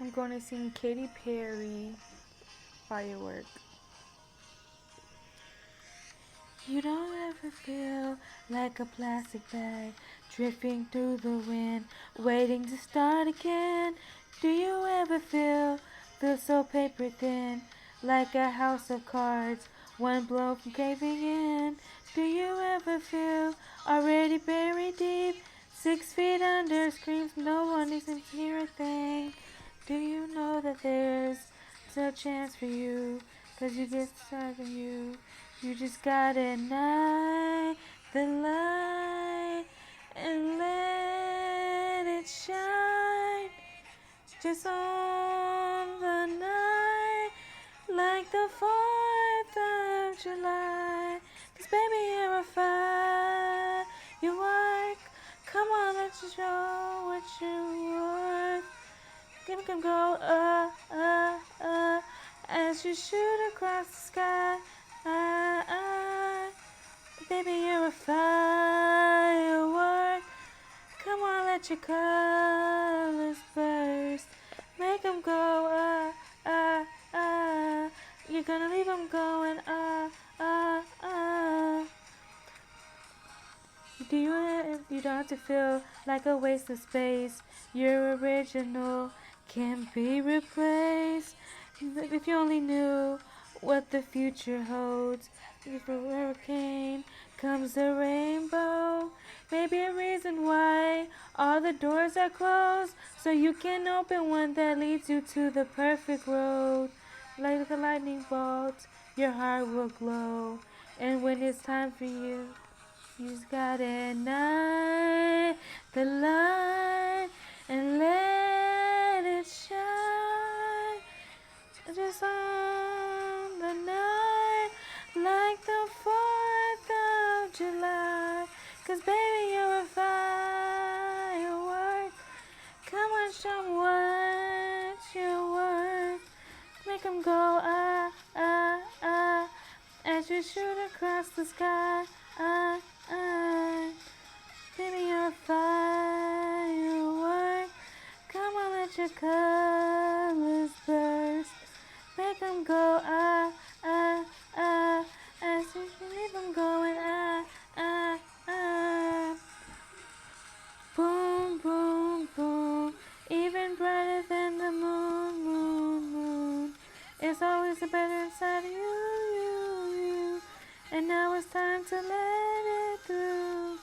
I'm going to sing Katy Perry, Firework. You don't ever feel like a plastic bag drifting through the wind, waiting to start again. Do you ever feel so paper thin, like a house of cards, one blow from caving in? Do you ever feel already buried deep, 6 feet under, screams no one isn't hear a thing? Do you know that there's still a chance for you, 'cause you get started you just gotta ignite the light and let it shine. Just on the night, like the 4th of July. 'Cause baby, you're a firework. Come on, let's show what you're worth. Give them go, as you shoot across the sky. Baby, you're a firework. Come on, let your colors burst. Make them go, You're gonna leave them going, You don't have to feel like a waste of space. You're original, can't be replaced. If you only knew what the future holds. If a hurricane comes a rainbow, maybe a reason why all the doors are closed, so you can open one that leads you to the perfect road. Like a lightning bolt, your heart will glow, and when it's time for you, you just gotta ignite the light and let it shine. Just on the night, like the 4th of July. 'Cause baby, you're a firework. Come on, show 'em what you're worth. Make 'em go, as you shoot across the sky. Baby, you're a firework. Come on, let your colors burst. Make them go, as you leave them going, Boom, boom, boom, even brighter than the moon, moon, moon. It's always a better inside of you. And now it's time to let it through.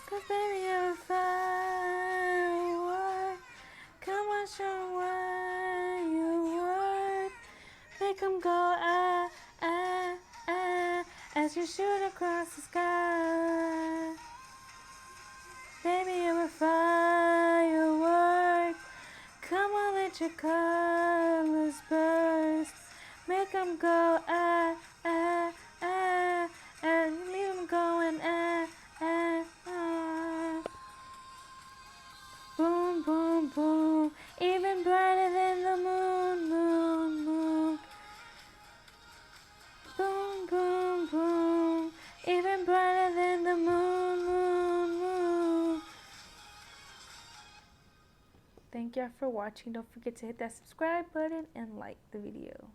'Cause baby, you're a firework. Come on, show 'em what you're worth. Make 'em go, as you shoot across the sky. Baby, you're a firework. Come on, let your colors burst. Make 'em go, and leave 'em going, Boom, boom, boom, even brighter than the moon, moon, moon. Boom, boom, boom, even brighter than the moon, moon, moon. Thank y'all for watching. Don't forget to hit that subscribe button and like the video.